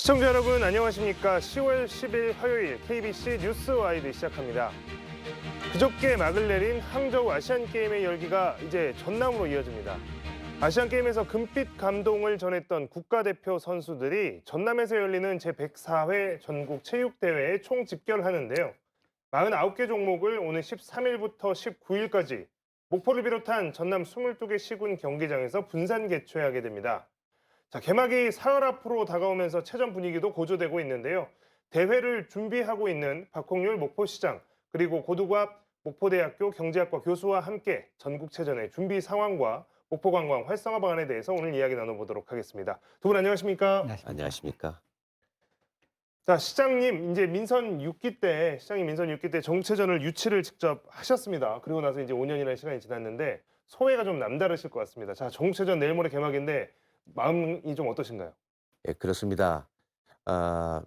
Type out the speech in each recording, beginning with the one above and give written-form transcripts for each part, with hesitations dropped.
시청자 여러분 안녕하십니까? 10월 10일 화요일 KBC 뉴스와이드 시작합니다. 그저께 막을 내린 항저우 아시안게임의 열기가 이제 전남으로 이어집니다. 아시안게임에서 금빛 감동을 전했던 국가대표 선수들이 전남에서 열리는 제104회 전국체육대회에 총 집결하는데요. 49개 종목을 오늘 13일부터 19일까지 목포를 비롯한 전남 22개 시군 경기장에서 분산 개최하게 됩니다. 자, 개막이 사흘 앞으로 다가오면서 체전 분위기도 고조되고 있는데요. 대회를 준비하고 있는 박홍률 목포시장 그리고 고두갑 목포대학교 경제학과 교수와 함께 전국체전의 준비 상황과 목포관광 활성화 방안에 대해서 오늘 이야기 나눠보도록 하겠습니다. 두 분 안녕하십니까? 안녕하십니까. 안녕하십니까. 자, 시장님 이제 시장님 민선 6기 때 전국체전을 유치를 직접 하셨습니다. 그리고 나서 이제 5년이라는 시간이 지났는데 소회가 좀 남다르실 것 같습니다. 자, 전국체전 내일 모레 개막인데 마음이 좀 어떠신가요? 예, 그렇습니다.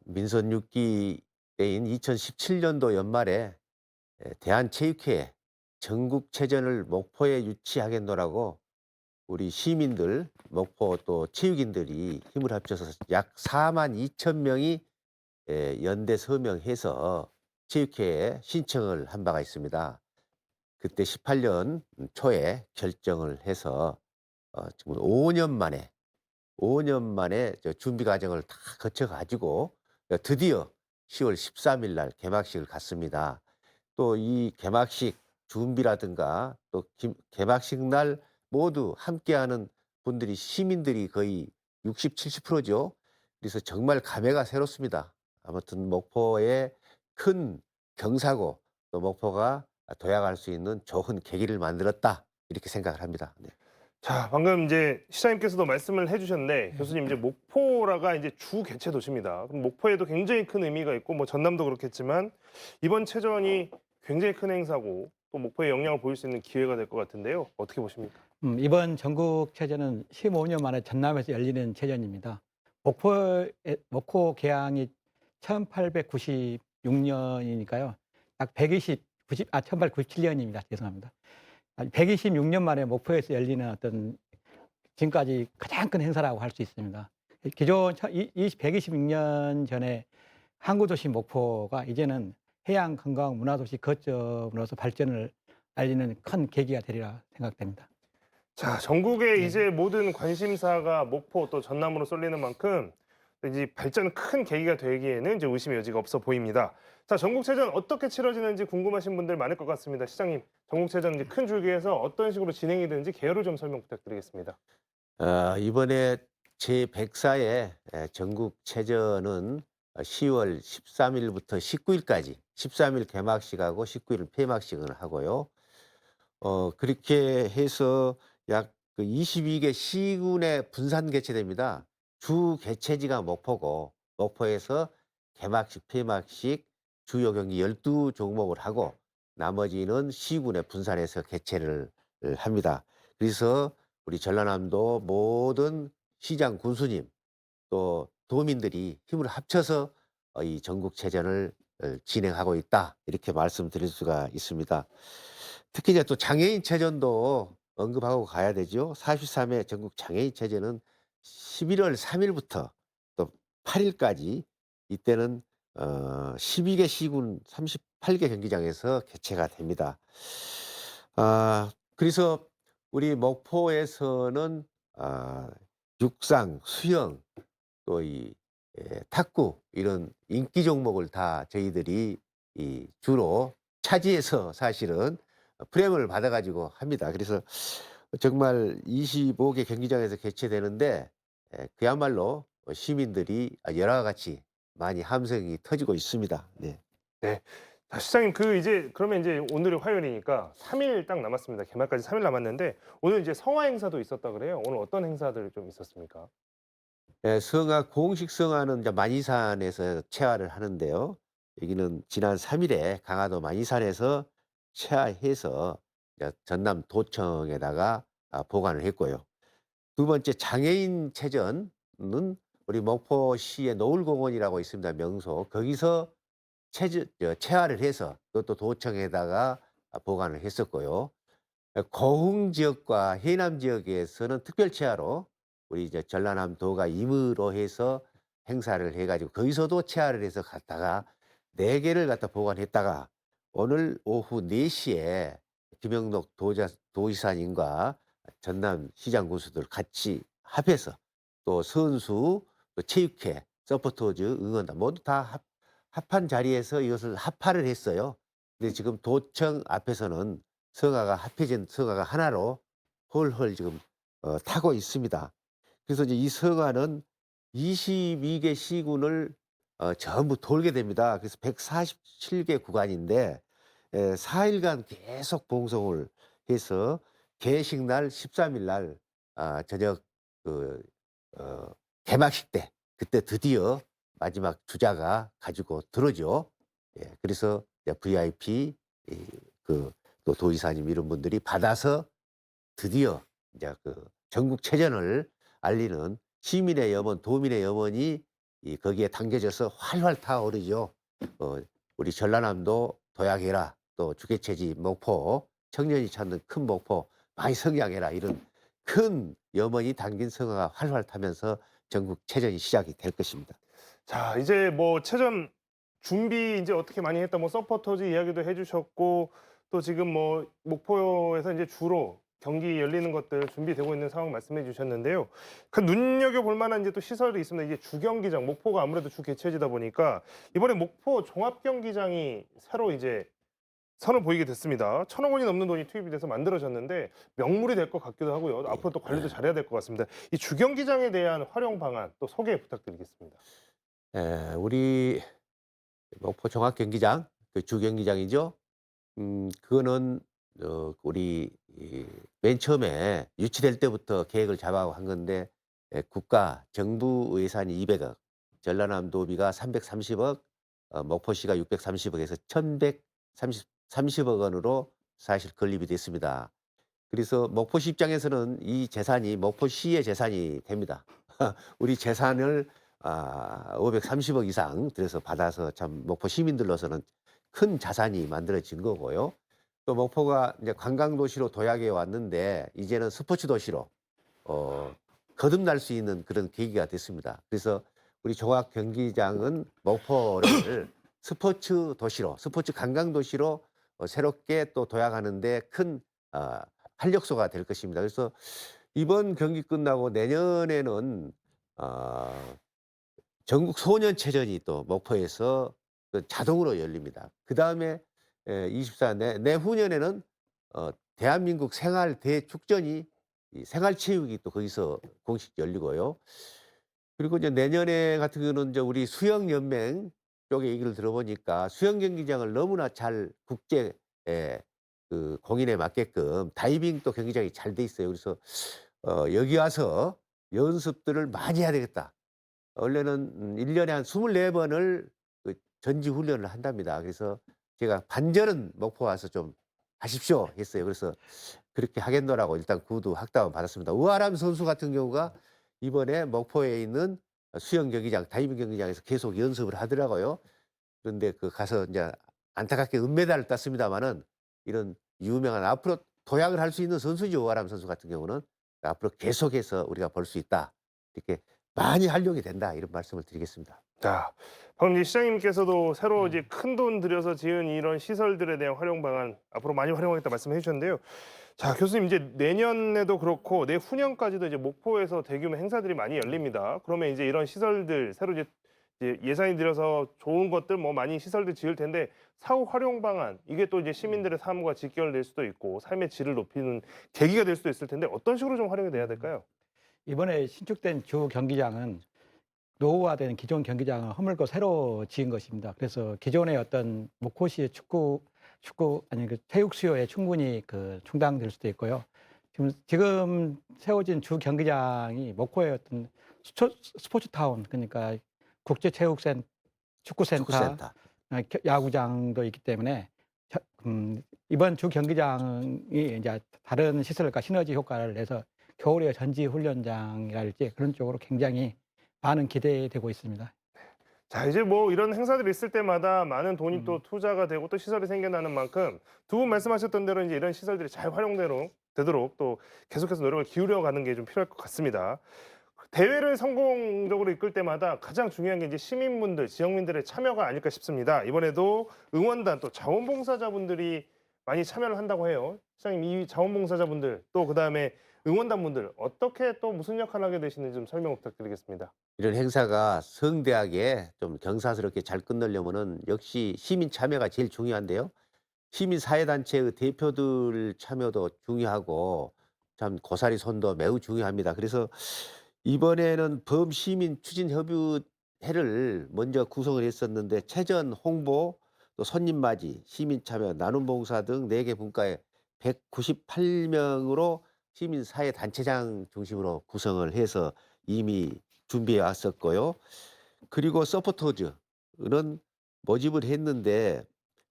민선 6기 때인 2017년도 연말에 대한체육회 전국체전을 목포에 유치하겠노라고 우리 시민들, 목포 또 체육인들이 힘을 합쳐서 약 4만 2천 명이 연대 서명해서 체육회에 신청을 한 바가 있습니다. 그때 18년 초에 결정을 해서 지금 5년 만에 저 준비 과정을 다 거쳐 가지고 드디어 10월 13일 날 개막식을 갖습니다. 또 이 개막식 준비라든가 또 개막식 날 모두 함께하는 분들이 시민들이 거의 60-70%죠. 그래서 정말 감회가 새롭습니다. 아무튼 목포의 큰 경사고 또 목포가 도약할 수 있는 좋은 계기를 만들었다 이렇게 생각을 합니다. 네. 자, 방금 이제 시장님께서도 말씀을 해주셨는데 네. 교수님 이제 목포라가 이제 주 개최 도시입니다. 그럼 목포에도 굉장히 큰 의미가 있고 뭐 전남도 그렇겠지만 이번 체전이 굉장히 큰 행사고 또 목포에 영향을 보일 수 있는 기회가 될 것 같은데요. 어떻게 보십니까? 이번 전국체전은 15년 만에 전남에서 열리는 체전입니다. 목포 개항이 1896년이니까요. 약 1897년입니다. 죄송합니다. 126년 만에 목포에서 열리는 어떤 지금까지 가장 큰 행사라고 할 수 있습니다. 기존 126년 전에 항구도시 목포가 이제는 해양 관광 문화도시 거점으로서 발전을 알리는 큰 계기가 되리라 생각됩니다. 자, 전국의 네. 이제 모든 관심사가 목포 또 전남으로 쏠리는 만큼 이제 발전 큰 계기가 되기에는 이제 의심의 여지가 없어 보입니다. 자, 전국체전 어떻게 치러지는지 궁금하신 분들 많을 것 같습니다. 시장님, 전국체전 이제 큰 줄기에서 어떤 식으로 진행이 되는지 개요를 좀 설명 부탁드리겠습니다. 이번에 제104회 전국체전은 10월 13일부터 19일까지 13일 개막식하고 19일 폐막식을 하고요. 그렇게 해서 약 그 22개 시군에 분산 개최됩니다. 주 개최지가 목포고 목포에서 개막식, 폐막식, 주요 경기 12종목을 하고 나머지는 시군에 분산해서 개최를 합니다. 그래서 우리 전라남도 모든 시장 군수님 또 도민들이 힘을 합쳐서 이 전국체전을 진행하고 있다 이렇게 말씀드릴 수가 있습니다. 특히 이제 또 장애인체전도 언급하고 가야 되죠. 43회 전국 장애인체전은 11월 3일부터 또 8일까지 이때는 12개 시군 38개 경기장에서 개최가 됩니다. 그래서 우리 목포에서는 육상, 수영 또 탁구 이런 인기 종목을 다 저희들이 주로 차지해서 사실은 프레임을 받아 가지고 합니다. 그래서 정말 25개 경기장에서 개최되는데 그야말로 시민들이 여러 가지 많이 함성이 터지고 있습니다. 네. 네. 자, 시장님 그러면 이제 오늘이 화요일이니까 3일 딱 남았습니다. 개막까지 3일 남았는데 오늘 이제 성화 행사도 있었다 그래요. 오늘 어떤 행사들 좀 있었습니까? 공식 성화는 이제 만이산에서 체화를 하는데요. 여기는 지난 3일에 강화도 만이산에서 체화해서 이제 전남 도청에다가 보관을 했고요. 두 번째 장애인 체전은 우리 목포시의 노을공원이라고 있습니다, 명소. 거기서 체화를 해서 그것도 도청에다가 보관을 했었고요. 고흥 지역과 해남 지역에서는 특별 체화로 우리 이제 전라남도가 임의로 해서 행사를 해가지고 거기서도 체화를 해서 갔다가 4개를 갖다 보관했다가 오늘 오후 4시에 김영록 도지사님과 전남 시장 군수들 같이 합해서 또 선수, 또 체육회, 서포터즈, 응원단 모두 다 합한 자리에서 이것을 합파를 했어요. 근데 지금 도청 앞에서는 성화가 합해진 성화가 하나로 헐헐 지금 타고 있습니다. 그래서 이제 이 성화는 22개 시군을 전부 돌게 됩니다. 그래서 147개 구간인데 4일간 계속 봉송을 해서 개식날 13일 날 저녁 그 개막식 때 그때 드디어 마지막 주자가 가지고 들어오죠. 예, 그래서 이제 VIP 또 도의사님 이런 분들이 받아서 드디어 이제 그 전국체전을 알리는 시민의 염원, 도민의 염원이 거기에 담겨져서 활활 타오르죠. 우리 전라남도 도약해라, 또 주계체지 목포, 청년이 찾는 큰 목포 많이 성장해라 이런 큰 염원이 담긴 성화가 활활 타면서 전국체전이 시작이 될 것입니다. 자, 이제 뭐 체전 준비 이제 어떻게 많이 했다, 뭐 서포터즈 이야기도 해주셨고, 또 지금 뭐 목포에서 이제 주로 경기 열리는 것들 준비되고 있는 상황 말씀해 주셨는데요. 그 눈여겨볼 만한 이제 또 시설이 있습니다. 이게 주경기장, 목포가 아무래도 주 개최지다 보니까 이번에 목포 종합경기장이 새로 이제 선을 보이게 됐습니다. 1,000억 원이 넘는 돈이 투입이 돼서 만들어졌는데 명물이 될 것 같기도 하고요. 앞으로 또 관리도 잘해야 될 것 같습니다. 이 주경기장에 대한 활용 방안 또 소개 부탁드리겠습니다. 우리 목포 종합경기장, 그 주경기장이죠. 그거는 우리 맨 처음에 유치될 때부터 계획을 잡아 한 건데 국가 정부 예산이 200억, 전라남도비가 330억, 목포시가 630억에서 1,130억 원으로 사실 건립이 됐습니다. 그래서 목포시 입장에서는 이 재산이 목포시의 재산이 됩니다. 우리 재산을 530억 이상 들여서 받아서 참 목포 시민들로서는 큰 자산이 만들어진 거고요. 또 목포가 이제 관광도시로 도약해 왔는데 이제는 스포츠 도시로 거듭날 수 있는 그런 계기가 됐습니다. 그래서 우리 종합 경기장은 목포를 스포츠 도시로, 스포츠 관광 도시로 새롭게 또 도약하는데 큰 활력소가 될 것입니다. 그래서 이번 경기 끝나고 내년에는 전국 소년체전이 또 목포에서 자동으로 열립니다. 그 다음에 24 내후년에는 대한민국 생활 대축전이 생활체육이 또 거기서 공식 열리고요. 그리고 이제 내년에 같은 경우는 이제 우리 수영연맹 쪽의 얘기를 들어보니까 수영 경기장을 너무나 잘 국제 그 공인에 맞게끔 다이빙 또 경기장이 잘 돼 있어요. 그래서 여기 와서 연습들을 많이 해야 되겠다. 원래는 1년에 한 24번을 그 전지 훈련을 한답니다. 그래서 제가 반절은 목포 와서 좀 하십시오 했어요. 그래서 그렇게 하겠노라고 일단 구두 학담을 받았습니다. 우아람 선수 같은 경우가 이번에 목포에 있는 수영 경기장, 다이빙 경기장에서 계속 연습을 하더라고요. 그런데 그 가서 이제 안타깝게 은메달을 땄습니다만은 이런 유명한 앞으로 도약을 할 수 있는 선수죠. 우아람 선수 같은 경우는 앞으로 계속해서 우리가 볼 수 있다. 이렇게 많이 활용이 된다. 이런 말씀을 드리겠습니다. 자, 방금 이제 시장님께서도 새로 이제 큰 돈 들여서 지은 이런 시설들에 대한 활용 방안 앞으로 많이 활용하겠다 말씀해 주셨는데요. 자, 교수님 이제 내년에도 그렇고 내후년까지도 이제 목포에서 대규모 행사들이 많이 열립니다. 그러면 이제 이런 시설들 새로 이제 예산이 들여서 좋은 것들 뭐 많이 시설들 지을 텐데 사후 활용 방안 이게 또 이제 시민들의 삶과 직결될 수도 있고 삶의 질을 높이는 계기가 될 수도 있을 텐데 어떤 식으로 좀 활용이 돼야 될까요? 이번에 신축된 주 경기장은 노후화된 기존 경기장을 허물고 새로 지은 것입니다. 그래서 기존의 어떤 목포시의 축구 아니 그 체육 수요에 충분히 그 충당될 수도 있고요. 지금 세워진 주 경기장이 목포의 어떤 스포츠 타운, 그러니까 축구센터, 야구장도 있기 때문에 이번 주 경기장이 이제 다른 시설과 시너지 효과를 내서 겨울에 전지 훈련장이랄지 그런 쪽으로 굉장히 많은 기대되고 있습니다. 자, 이제 뭐 이런 행사들이 있을 때마다 많은 돈이 또 투자가 되고 또 시설이 생겨나는 만큼 두 분 말씀하셨던 대로 이제 이런 시설들이 잘 활용되도록 또 계속해서 노력을 기울여 가는 게 좀 필요할 것 같습니다. 대회를 성공적으로 이끌 때마다 가장 중요한 게 이제 시민분들, 지역민들의 참여가 아닐까 싶습니다. 이번에도 응원단 또 자원봉사자분들이 많이 참여를 한다고 해요. 시장님, 이 자원봉사자분들 또 그다음에 응원단분들 어떻게 또 무슨 역할을 하게 되시는지 좀 설명 부탁드리겠습니다. 이런 행사가 성대하게 좀 경사스럽게 잘 끝내려면은 역시 시민 참여가 제일 중요한데요. 시민 사회단체의 대표들 참여도 중요하고 참 고사리 손도 매우 중요합니다. 그래서 이번에는 범시민 추진협의회를 먼저 구성을 했었는데 체전 홍보, 또 손님 맞이, 시민 참여, 나눔 봉사 등 4개 분과에 198명으로 시민 사회 단체장 중심으로 구성을 해서 이미 준비해 왔었고요. 그리고 서포터즈는 모집을 했는데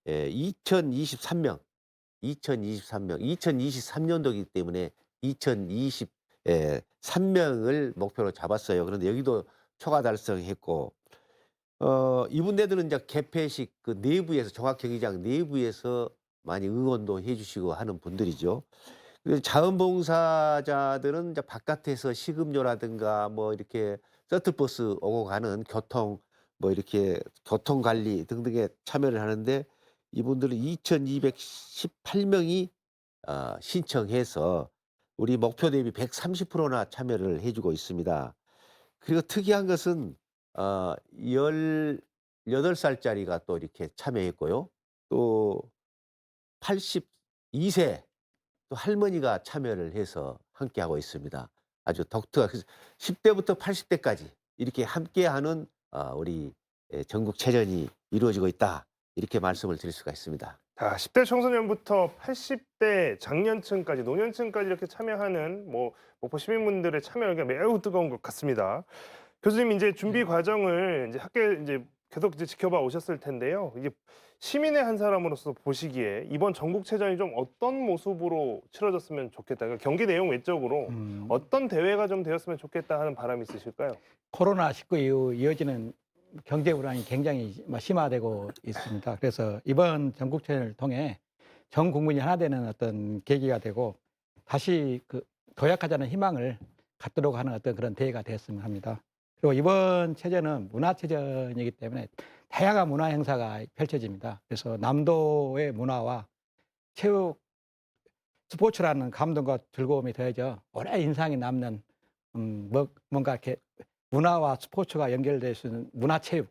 2023명, 2023년도이기 때문에 2023명을 목표로 잡았어요. 그런데 여기도 초과 달성했고, 이분들은 이제 개폐식 그 내부에서 종합경기장 내부에서 많이 응원도 해주시고 하는 분들이죠. 그래서 자원봉사자들은 이제 바깥에서 식음료라든가 뭐 이렇게 셔틀버스 오고 가는 교통 뭐 이렇게 교통 관리 등등에 참여를 하는데 이분들은 2,218명이 신청해서 우리 목표 대비 130%나 참여를 해주고 있습니다. 그리고 특이한 것은 18살짜리가 또 이렇게 참여했고요. 또 82세 또 할머니가 참여를 해서 함께하고 있습니다. 아주 독특한 그래서 10대부터 80대까지 이렇게 함께하는 우리 전국체전이 이루어지고 있다. 이렇게 말씀을 드릴 수가 있습니다. 자, 10대 청소년부터 80대 장년층까지 노년층까지 이렇게 참여하는 뭐 목포 시민분들의 참여 열기가 매우 뜨거운 것 같습니다. 교수님 이제 준비 과정을 이제 학계 이제 계속 이제 지켜봐 오셨을 텐데요. 이게 시민의 한 사람으로서 보시기에 이번 전국체전이 좀 어떤 모습으로 치러졌으면 좋겠다. 그러니까 경기 내용 외적으로 어떤 대회가 좀 되었으면 좋겠다 하는 바람이 있으실까요? 코로나19 이후 이어지는 경제 불안이 굉장히 심화되고 있습니다. 그래서 이번 전국체전을 통해 전 국민이 하나 되는 어떤 계기가 되고 다시 그 도약하자는 희망을 갖도록 하는 어떤 그런 대회가 되었으면 합니다. 그리고 이번 체전은 문화체전이기 때문에 다양한 문화 행사가 펼쳐집니다. 그래서 남도의 문화와 체육, 스포츠라는 감동과 즐거움이 더해져 오래 인상이 남는 뭔가 이렇게 문화와 스포츠가 연결될 수 있는 문화체육이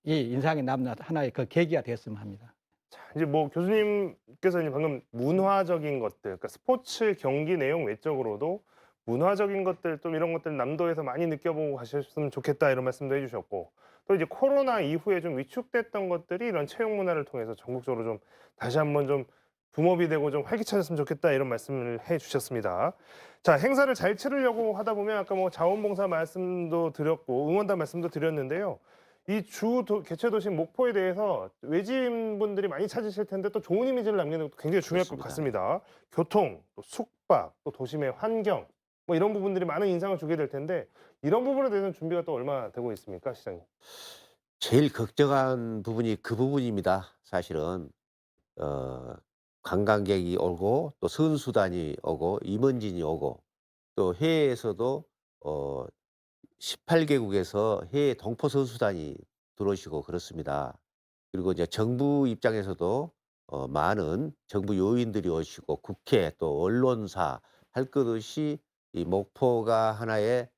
인상이 남는 하나의 그 계기가 되었으면 합니다. 자, 이제 뭐 교수님께서 이제 방금 문화적인 것들, 그러니까 스포츠 경기 내용 외적으로도 문화적인 것들 좀 이런 것들 남도에서 많이 느껴보고 가셨으면 좋겠다 이런 말씀도 해주셨고 또 이제 코로나 이후에 좀 위축됐던 것들이 이런 체육 문화를 통해서 전국적으로 좀 다시 한번 좀 붐업이 되고 좀 활기차졌으면 좋겠다 이런 말씀을 해주셨습니다. 자, 행사를 잘 치르려고 하다 보면 아까 뭐 자원봉사 말씀도 드렸고 응원단 말씀도 드렸는데요. 이 개최 도시 목포에 대해서 외지인분들이 많이 찾으실 텐데 또 좋은 이미지를 남기는 것도 굉장히 중요할 것 그렇습니다. 같습니다. 교통, 또 숙박, 또 도심의 환경 뭐 이런 부분들이 많은 인상을 주게 될 텐데 이런 부분에 대해서는 준비가 또 얼마나 되고 있습니까, 시장님? 제일 걱정한 부분이 그 부분입니다. 사실은 어, 관광객이 오고 또 선수단이 오고 임원진이 오고 또 해외에서도 18개국에서 해외 동포 선수단이 들어오시고 그렇습니다. 그리고 이제 정부 입장에서도 많은 정부 요인들이 오시고 국회 또 언론사 할 것 없이 이 목포가 하나의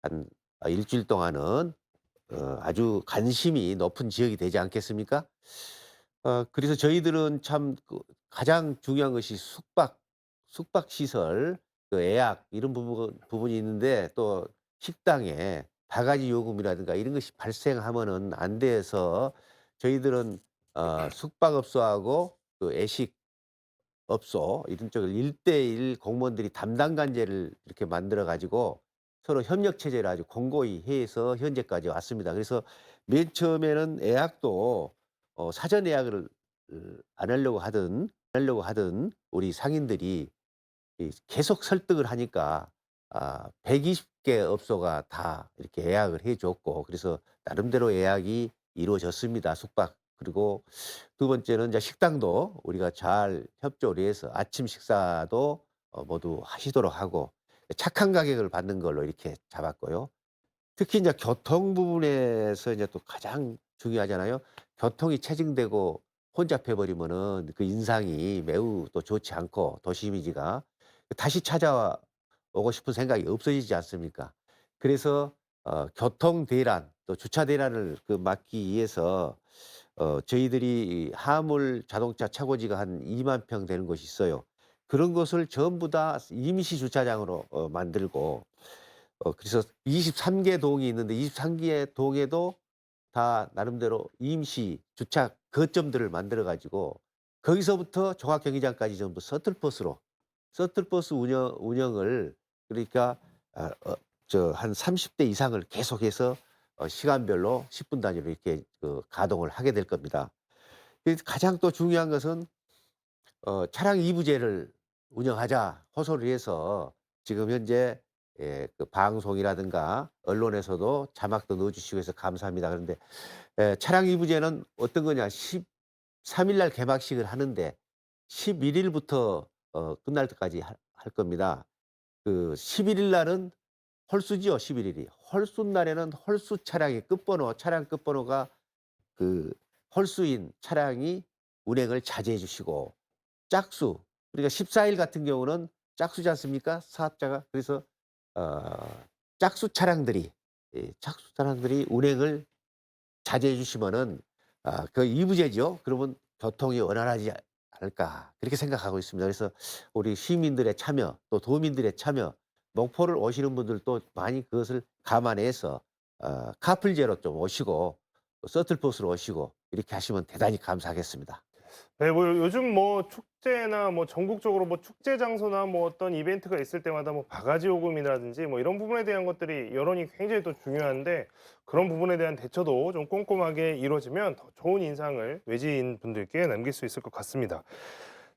한 일주일 동안은 아주 관심이 높은 지역이 되지 않겠습니까? 그래서 저희들은 참 가장 중요한 것이 숙박 시설, 그 예약 이런 부분이 있는데 또 식당에 바가지 요금이라든가 이런 것이 발생하면은 안 돼서 저희들은 숙박업소하고 그 애식업소 이런 쪽을 1대1 공무원들이 담당 관제를 이렇게 만들어 가지고 서로 협력 체제를 아주 공고히 해서 현재까지 왔습니다. 그래서 맨 처음에는 예약도 사전 예약을 안 하려고 하던 우리 상인들이 계속 설득을 하니까 120개 업소가 다 이렇게 예약을 해 줬고 그래서 나름대로 예약이 이루어졌습니다, 숙박. 그리고 두 번째는 이제 식당도 우리가 잘 협조를 해서 아침 식사도 모두 하시도록 하고 착한 가격을 받는 걸로 이렇게 잡았고요. 특히 이제 교통 부분에서 이제 또 가장 중요하잖아요. 교통이 체증되고 혼잡해 버리면은 그 인상이 매우 또 좋지 않고 도시 이미지가 다시 찾아오고 싶은 생각이 없어지지 않습니까? 그래서 교통 대란 또 주차 대란을 막기 위해서 저희들이 이 화물 자동차 차고지가 한 2만 평 되는 곳이 있어요. 그런 것을 전부 다 임시 주차장으로 만들고 그래서 23개 동이 있는데 23개 동에도 다 나름대로 임시 주차 거점들을 만들어 가지고 거기서부터 종합 경기장까지 전부 셔틀버스 운영을 그러니까 한 30대 이상을 계속해서 시간별로 10분 단위로 이렇게 가동을 하게 될 겁니다. 가장 또 중요한 것은 차량 이부제를 운영하자 호소를 해서 지금 현재 방송이라든가 언론에서도 자막도 넣어 주시고 해서 감사합니다. 그런데 차량 이부제는 어떤 거냐 13일 날 개막식을 하는데 11 일부터 끝날 때까지 할 겁니다. 11일 날은 홀수지요, 11 일이. 홀수 날에는 홀수 차량의 차량 끝번호가 홀수인 차량이 운행을 자제해 주시고 짝수 그러니까 14일 같은 경우는 짝수지 않습니까? 사업자가. 그래서 어 짝수 차량들이 짝수 차량들이 운행을 자제해 주시면은 이부제죠. 그러면 교통이 원활하지 않을까 그렇게 생각하고 있습니다. 그래서 우리 시민들의 참여 또 도민들의 참여 목포를 오시는 분들도 많이 그것을 감안해서 카풀제로 좀 오시고 또 서틀버스로 오시고 이렇게 하시면 대단히 감사하겠습니다. 네, 뭐 요즘 뭐 축제나 뭐 전국적으로 뭐 축제 장소나 뭐 어떤 이벤트가 있을 때마다 뭐 바가지 요금이라든지 뭐 이런 부분에 대한 것들이 여론이 굉장히 또 중요한데 그런 부분에 대한 대처도 좀 꼼꼼하게 이루어지면 더 좋은 인상을 외지인 분들께 남길 수 있을 것 같습니다.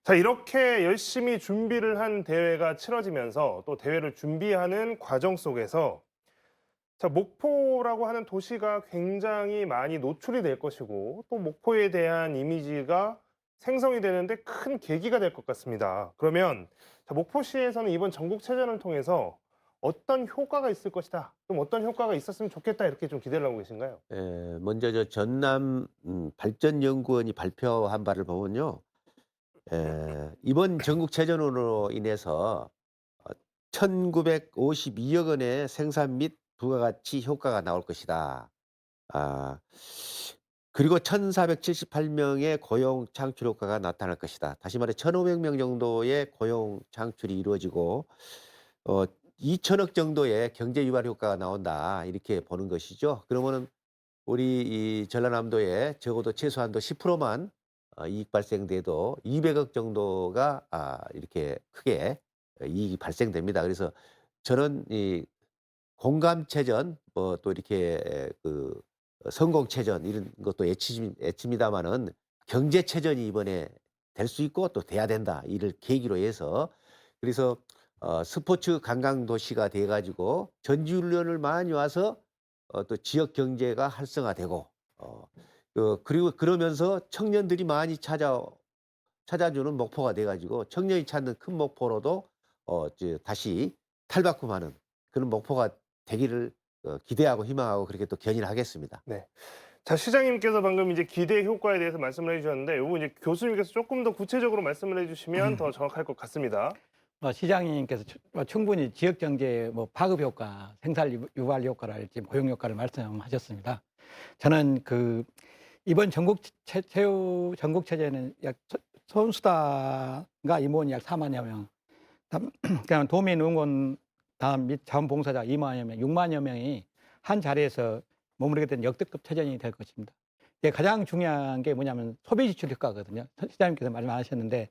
자, 이렇게 열심히 준비를 한 대회가 치러지면서 또 대회를 준비하는 과정 속에서 자, 목포라고 하는 도시가 굉장히 많이 노출이 될 것이고 또 목포에 대한 이미지가 생성이 되는데 큰 계기가 될 것 같습니다. 그러면 자, 목포시에서는 이번 전국체전을 통해서 어떤 효과가 있을 것이다. 좀 어떤 효과가 있었으면 좋겠다 이렇게 좀 기대를 하고 계신가요? 먼저 전남 발전연구원이 발표한 바를 보면요. 이번 전국체전으로 인해서 1,952억 원의 생산 및 부가가치 효과가 나올 것이다. 아 그리고 1,478명의 고용 창출 효과가 나타날 것이다. 다시 말해 1,500명 정도의 고용 창출이 이루어지고 어 2천억 정도의 경제 유발 효과가 나온다. 이렇게 보는 것이죠. 그러면은 우리 이 전라남도에 적어도 최소한도 10%만 이익 발생돼도 200억 정도가 이렇게 크게 이익이 발생됩니다. 그래서 저는 이 공감체전 뭐 또 이렇게 성공체전 이런 것도 애칩니다마는 경제체전이 이번에 될 수 있고 또 돼야 된다. 이를 계기로 해서 그래서 스포츠 관광 도시가 돼 가지고 전지훈련을 많이 와서 또 지역 경제가 활성화되고 그리고 그러면서 청년들이 많이 찾아주는 목포가 돼 가지고 청년이 찾는 큰 목포로도 다시 탈바꿈하는 그런 목포가 되기를 기대하고 희망하고 그렇게 또 견인을 하겠습니다. 네. 자, 시장님께서 방금 이제 기대 효과에 대해서 말씀을 해주셨는데 요거 이제 교수님께서 조금 더 구체적으로 말씀을 해주시면 더 정확할 것 같습니다. 시장님께서 충분히 지역 경제 뭐 파급 효과, 생산 유발 효과랄지 고용 효과를 말씀하셨습니다. 저는 이번 전국체제는 약 선수단과 임원이 약 4만여 명, 그냥 도민 응원 다음 및 자원봉사자 2만여 명, 6만여 명이 한 자리에서 머무르게 된 역대급 체전이 될 것입니다. 이게 가장 중요한 게 뭐냐면 소비 지출 효과거든요. 시장님께서 말씀하셨는데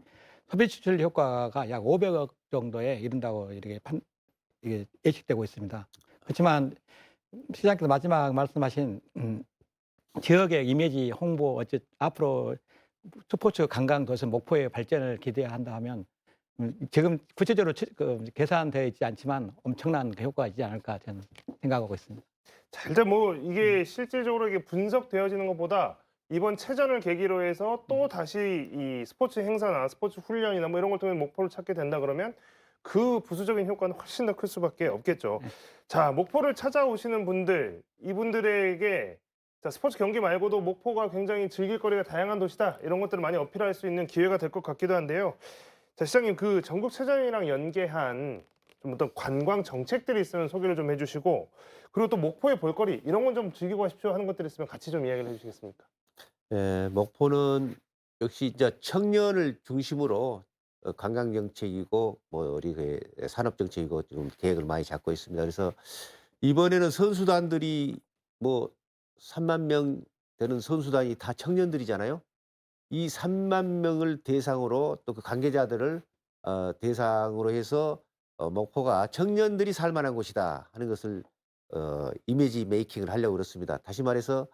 소비 지출 효과가 약 500억 정도에 이른다고 이게 예측되고 있습니다. 그렇지만 시장님께서 마지막 말씀하신 지역의 이미지 홍보 앞으로 스포츠 관광 도시 목포의 발전을 기대한다 하면 지금 구체적으로 계산되어 있지 않지만 엄청난 효과가 있지 않을까 저는 생각하고 있습니다. 자, 일단 뭐 이게 실질적으로 이게 분석되어지는 것보다 이번 체전을 계기로 해서 또 다시 이 스포츠 행사나 스포츠 훈련이나 뭐 이런 걸 통해 목표를 찾게 된다 그러면 그 부수적인 효과는 훨씬 더 클 수밖에 없겠죠. 네. 자, 목포를 찾아오시는 분들, 이분들에게 자, 스포츠 경기 말고도 목포가 굉장히 즐길 거리가 다양한 도시다. 이런 것들을 많이 어필할 수 있는 기회가 될 것 같기도 한데요. 자, 시장님 그 전국체전이랑 연계한 좀 어떤 관광 정책들이 있으면 소개를 좀 해주시고, 그리고 또 목포의 볼거리 이런 건 좀 즐기고 가십시오 하는 것들이 있으면 같이 좀 이야기를 해주시겠습니까? 예, 목포는 역시 이제 청년을 중심으로 관광 정책이고 뭐 우리 그 산업 정책이고 지금 계획을 많이 잡고 있습니다. 그래서 이번에는 선수단들이 뭐 3만 명 되는 선수단이 다 청년들이잖아요. 이 3만 명을 대상으로 또 그 관계자들을 대상으로 해서 목포가 청년들이 살 만한 곳이다 하는 것을 이미지 메이킹을 하려고 그렇습니다. 다시 말해서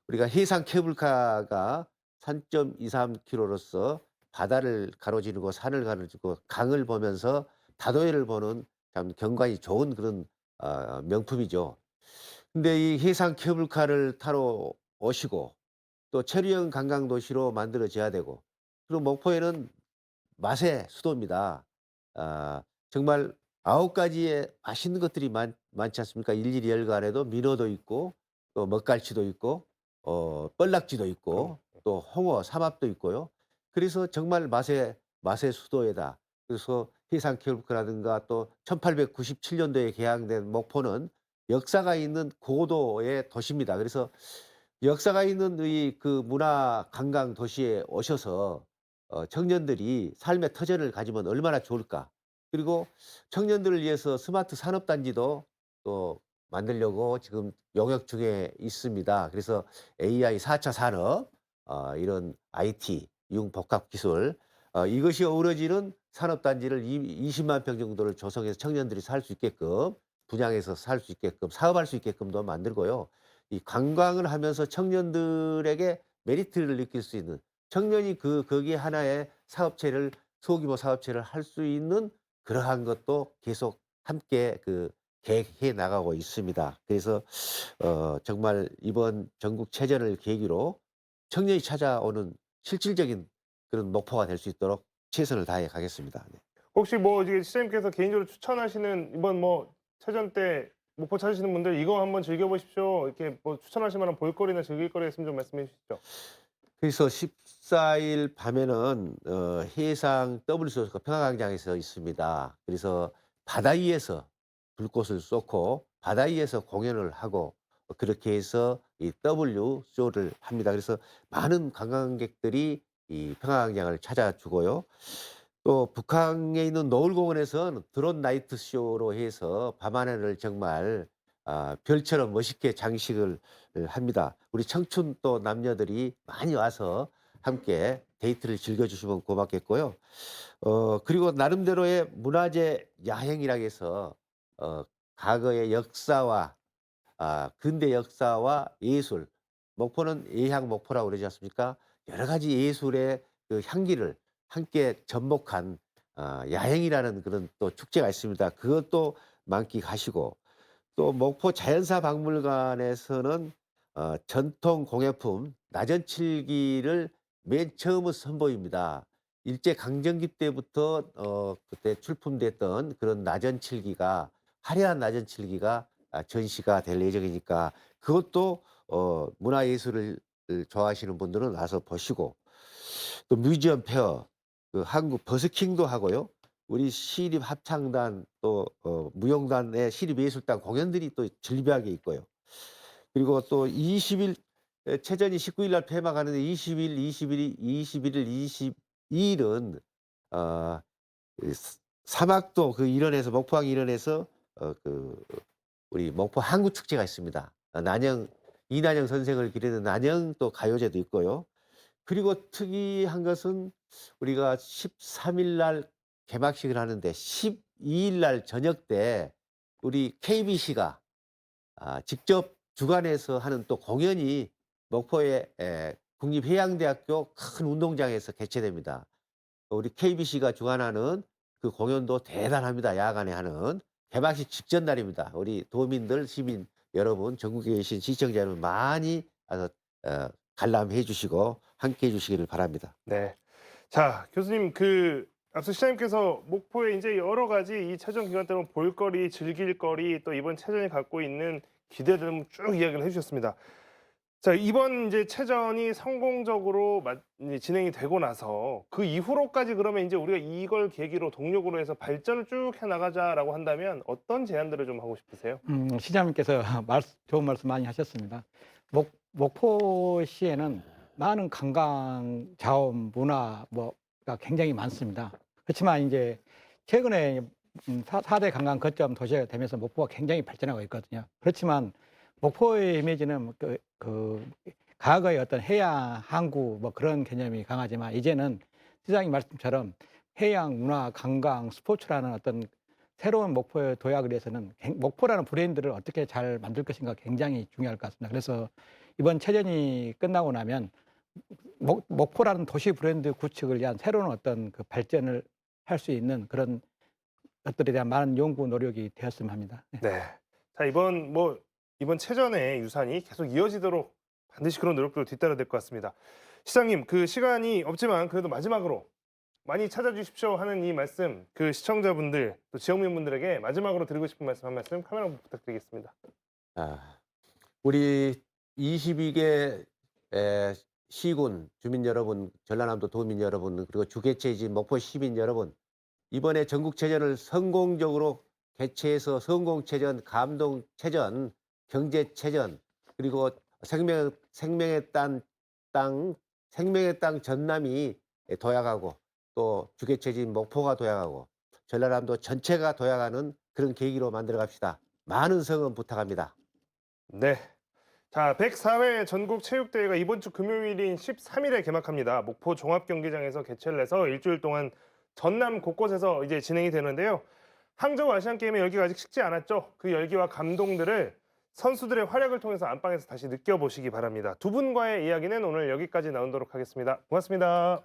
우리가 해상 케이블카가 3.23km로서 바다를 가로지르고 산을 가로지르고 강을 보면서 다도해를 보는 참 경관이 좋은 그런 명품이죠. 근데 이 해상 케이블카를 타러 오시고 또 체류형 관광 도시로 만들어져야 되고 그리고 목포에는 맛의 수도입니다. 정말 9가지의 맛있는 것들이 많지 않습니까? 일일이 열관해도 민어도 있고 또 먹갈치도 있고 뻘락지도 있고 또 홍어, 삼합도 있고요. 그래서 정말 맛의 수도에다. 그래서 해상 케이블카라든가 또 1897년도에 개항된 목포는 역사가 있는 고도의 도시입니다. 그래서 역사가 있는 이 그 문화 관광 도시에 오셔서 청년들이 삶의 터전을 가지면 얼마나 좋을까. 그리고 청년들을 위해서 스마트 산업단지도 또 만들려고 지금 용역 중에 있습니다. 그래서 AI 4차 산업, 이런 IT, 융복합기술, 이것이 어우러지는 산업단지를 20만 평 정도를 조성해서 청년들이 살 수 있게끔, 분양해서 살 수 있게끔, 사업할 수 있게끔도 만들고요. 이 관광을 하면서 청년들에게 메리트를 느낄 수 있는 청년이 거기에 하나의 사업체를 소규모 사업체를 할 수 있는 그러한 것도 계속 함께 계획해 나가고 있습니다. 그래서 정말 이번 전국체전을 계기로 청년이 찾아오는 실질적인 그런 목표가 될 수 있도록 최선을 다해 가겠습니다. 네. 혹시 뭐 이제 시장님께서 개인적으로 추천하시는 이번 뭐 체전 때 목포 찾으시는 분들 이거 한번 즐겨보십시오. 이렇게 뭐 추천하실 만한 볼거리나 즐길거리 있으면 좀 말씀해 주시죠. 그래서 14일 밤에는 해상 WSO가 평화광장에서 있습니다. 그래서 바다 위에서 불꽃을 쏘고 바다 위에서 공연을 하고 그렇게 해서 이 WSO를 합니다. 그래서 많은 관광객들이 이 평화광장을 찾아주고요. 또 북한에 있는 노을공원에서는 드론 나이트 쇼로 해서 밤하늘을 정말 별처럼 멋있게 장식을 합니다. 우리 청춘 또 남녀들이 많이 와서 함께 데이트를 즐겨주시면 고맙겠고요. 그리고 나름대로의 문화재 야행이라 해서 과거의 역사와 근대 역사와 예술, 목포는 예향 목포라고 그러지 않습니까? 여러 가지 예술의 그 향기를 함께 접목한 야행이라는 그런 또 축제가 있습니다. 그것도 만끽하시고 또 목포 자연사 박물관에서는 전통 공예품 나전칠기를 맨 처음 선보입니다. 일제 강점기 때부터 그때 출품됐던 그런 나전칠기가 화려한 나전칠기가 전시가 될 예정이니까 그것도 문화예술을 좋아하시는 분들은 와서 보시고 또 뮤지엄 페어 한국 버스킹도 하고요. 우리 시립 합창단 또 무용단의 시립예술단 공연들이 또 즐비하게 있고요. 그리고 또 20일 체전이 19일 날 폐막하는데 20일, 21일, 21일, 22일은 사막도 그 일원에서 목포항 일원에서 우리 목포 한국 축제가 있습니다. 난영 이난영 선생을 기리는 난영 또 가요제도 있고요. 그리고 특이한 것은 우리가 13일 날 개막식을 하는데 12일 날 저녁 때 우리 KBC가 직접 주관해서 하는 또 공연이 목포의 국립해양대학교 큰 운동장에서 개최됩니다. 우리 KBC가 주관하는 그 공연도 대단합니다. 야간에 하는 개막식 직전 날입니다. 우리 도민들, 시민 여러분, 전국에 계신 시청자 여러분 많이 와서 관람해 주시고 함께 해 주시기를 바랍니다. 네. 자, 교수님 그 앞서 시장님께서 목포에 이제 여러 가지 이 체전 기간 동안 볼거리, 즐길거리 또 이번 체전이 갖고 있는 기대 등 쭉 이야기를 해주셨습니다. 자, 이번 이제 체전이 성공적으로 이제 진행이 되고 나서 그 이후로까지 그러면 이제 우리가 이걸 계기로 동력으로 해서 발전을 쭉 해나가자라고 한다면 어떤 제안들을 좀 하고 싶으세요? 시장님께서 좋은 말씀 많이 하셨습니다. 목포시에는 많은 관광, 자원, 문화 뭐가 굉장히 많습니다. 그렇지만 이제 최근에 4대 관광 거점 도시가 되면서 목포가 굉장히 발전하고 있거든요. 그렇지만 목포의 이미지는 과거의 어떤 해양, 항구 뭐 그런 개념이 강하지만 이제는 시장님 말씀처럼 해양, 문화, 관광, 스포츠라는 어떤 새로운 목포의 도약을 위해서는 목포라는 브랜드를 어떻게 잘 만들 것인가 굉장히 중요할 것 같습니다. 그래서 이번 체전이 끝나고 나면 목포라는 도시 브랜드 구축을 위한 새로운 어떤 그 발전을 할 수 있는 그런 것들에 대한 많은 연구 노력이 되었으면 합니다. 네. 네. 자, 이번 체전의 유산이 계속 이어지도록 반드시 그런 노력도 뒤따라야 될 것 같습니다. 시장님, 그 시간이 없지만 그래도 마지막으로 많이 찾아주십시오 하는 이 말씀, 그 시청자분들 또 지역민분들에게 마지막으로 드리고 싶은 말씀 한 말씀 카메라 부탁드리겠습니다. 우리 22개 시군 주민 여러분, 전라남도 도민 여러분, 그리고 주개체지 목포 시민 여러분, 이번에 전국체전을 성공적으로 개최해서 성공체전, 감동체전, 경제체전, 그리고 생명의 땅 전남이 도약하고 또 주개체진 목포가 도약하고 전라남도 전체가 도약하는 그런 계기로 만들어 갑시다. 많은 성원 부탁합니다. 네. 자, 104회 전국체육대회가 이번 주 금요일인 13일에 개막합니다. 목포 종합경기장에서 개최를 해서 일주일 동안 전남 곳곳에서 이제 진행이 되는데요. 항저우 아시안게임의 열기가 아직 식지 않았죠. 그 열기와 감동들을 선수들의 활약을 통해서 안방에서 다시 느껴보시기 바랍니다. 두 분과의 이야기는 오늘 여기까지 나누도록 하겠습니다. 고맙습니다.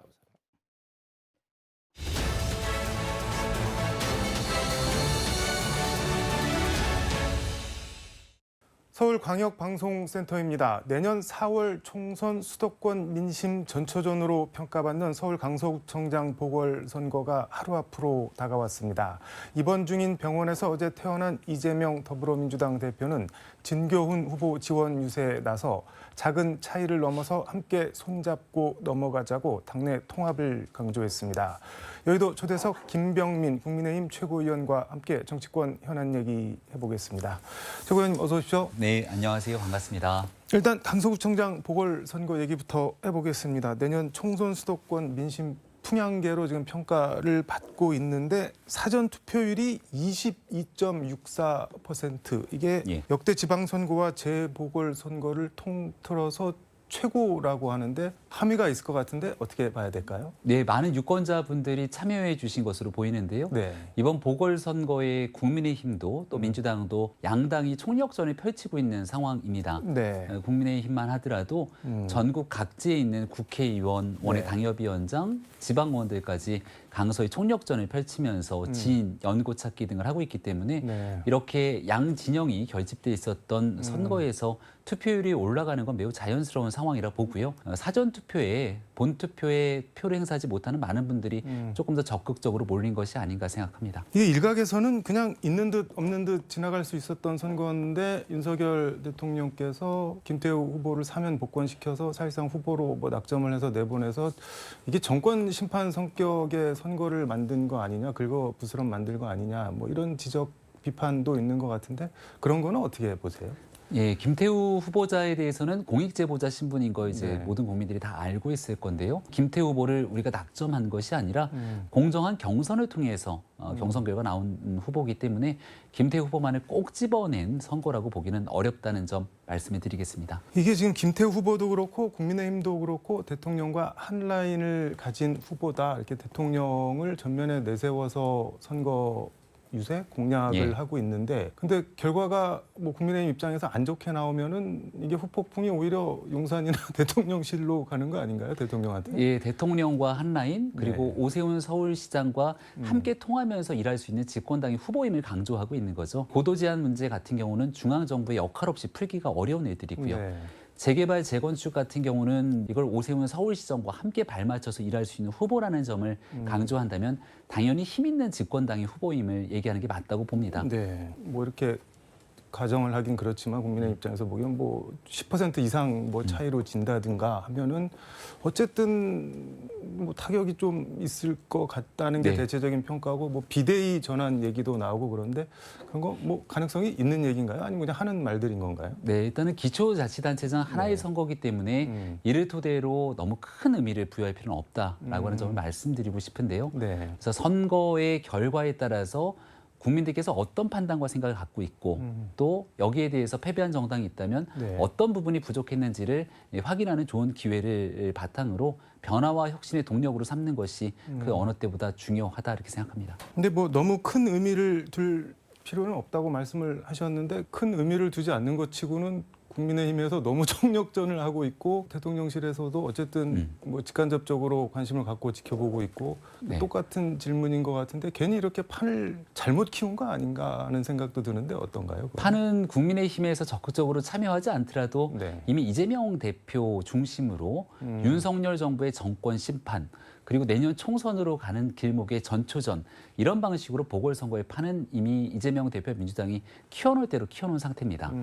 서울광역방송센터입니다. 내년 4월 총선 수도권 민심 전초전으로 평가받는 서울강서구청장 보궐선거가 하루 앞으로 다가왔습니다. 입원 중인 병원에서 어제 퇴원한 이재명 더불어민주당 대표는 진교훈 후보 지원 유세에 나서 작은 차이를 넘어서 함께 손잡고 넘어가자고 당내 통합을 강조했습니다. 여의도 초대석 김병민 국민의힘 최고위원과 함께 정치권 현안 얘기 해보겠습니다. 최고위원님 어서 오십시오. 네, 안녕하세요. 반갑습니다. 일단 강서구청장 보궐선거 얘기부터 해보겠습니다. 내년 총선 수도권 민심 풍향계로 지금 평가를 받고 있는데 사전 투표율이 22.64%. 이게 역대 지방선거와 재보궐선거를 통틀어서 최고라고 하는데 함의가 있을 것 같은데 어떻게 봐야 될까요? 네, 많은 유권자분들이 참여해 주신 것으로 보이는데요. 네. 이번 보궐선거에 국민의힘도 또 민주당도 양당이 총력전을 펼치고 있는 상황입니다. 네. 국민의힘만 하더라도 전국 각지에 있는 국회의원, 원외 당협위원장, 지방의원들까지 강서의 총력전을 펼치면서 지인, 연고 찾기 등을 하고 있기 때문에 이렇게 양 진영이 결집돼 있었던 선거에서 투표율이 올라가는 건 매우 자연스러운 상황이라 보고요. 사전 투표에 본 투표에 표를 행사하지 못하는 많은 분들이 조금 더 적극적으로 몰린 것이 아닌가 생각합니다. 이게 일각에서는 그냥 있는 듯 없는 듯 지나갈 수 있었던 선거인데 윤석열 대통령께서 김태우 후보를 사면 복권시켜서 사실상 후보로 낙점을 해서 내보내서 이게 정권 심판 성격의 선거를 만든 거 아니냐, 긁어 부스럼 만들 거 아니냐, 뭐 이런 지적 비판도 있는 것 같은데 그런 거는 어떻게 보세요? 예, 김태우 후보자에 대해서는 공익제보자 신분인 거 이제 모든 국민들이 다 알고 있을 건데요. 김태우 후보를 우리가 낙점한 것이 아니라 공정한 경선을 통해서 경선 결과 나온 후보이기 때문에 김태우 후보만을 꼭 집어낸 선거라고 보기는 어렵다는 점 말씀을 드리겠습니다. 이게 지금 김태우 후보도 그렇고 국민의힘도 그렇고 대통령과 한 라인을 가진 후보다 이렇게 대통령을 전면에 내세워서 선거 유세 공약을 하고 있는데 근데 결과가 뭐 국민의힘 입장에서 안 좋게 나오면은 이게 후폭풍이 오히려 용산이나 대통령실로 가는 거 아닌가요? 대통령한테? 예, 대통령과 한 라인 그리고 오세훈 서울시장과 함께 통하면서 일할 수 있는 집권당의 후보임을 강조하고 있는 거죠. 고도 제한 문제 같은 경우는 중앙정부의 역할 없이 풀기가 어려운 일들이고요. 재개발, 재건축 같은 경우는 이걸 오세훈 서울시정과 함께 발맞춰서 일할 수 있는 후보라는 점을 강조한다면 당연히 힘 있는 집권당의 후보임을 얘기하는 게 맞다고 봅니다. 네, 뭐 이렇게 가정을 하긴 그렇지만 국민의 입장에서 보기엔 뭐 10% 이상 뭐 차이로 진다든가 하면은 어쨌든 뭐 타격이 좀 있을 것 같다는 게 네. 대체적인 평가고 뭐 비대위 전환 얘기도 나오고 그런데 그런 거 뭐 가능성이 있는 얘기인가요? 아니면 그냥 하는 말들인 건가요? 네, 일단은 기초자치단체장 하나의 선거기 때문에 이를 토대로 너무 큰 의미를 부여할 필요는 없다라고 하는 점을 말씀드리고 싶은데요. 네. 그래서 선거의 결과에 따라서 국민들께서 어떤 판단과 생각을 갖고 있고 또 여기에 대해서 패배한 정당이 있다면 네. 어떤 부분이 부족했는지를 확인하는 좋은 기회를 바탕으로 변화와 혁신의 동력으로 삼는 것이 그 어느 때보다 중요하다 이렇게 생각합니다. 근데 뭐 너무 큰 의미를 둘 필요는 없다고 말씀을 하셨는데 큰 의미를 두지 않는 것 치고는 국민의힘에서 너무 총력전을 하고 있고 대통령실에서도 어쨌든 뭐 직간접적으로 관심을 갖고 지켜보고 있고 네. 똑같은 질문인 것 같은데 괜히 이렇게 판을 잘못 키운 거 아닌가 하는 생각도 드는데 어떤가요? 그건? 판은 국민의힘에서 적극적으로 참여하지 않더라도 네. 이미 이재명 대표 중심으로 윤석열 정부의 정권 심판 그리고 내년 총선으로 가는 길목의 전초전 이런 방식으로 보궐선거의 판은 이미 이재명 대표 민주당이 키워놓을 대로 키워놓은 상태입니다.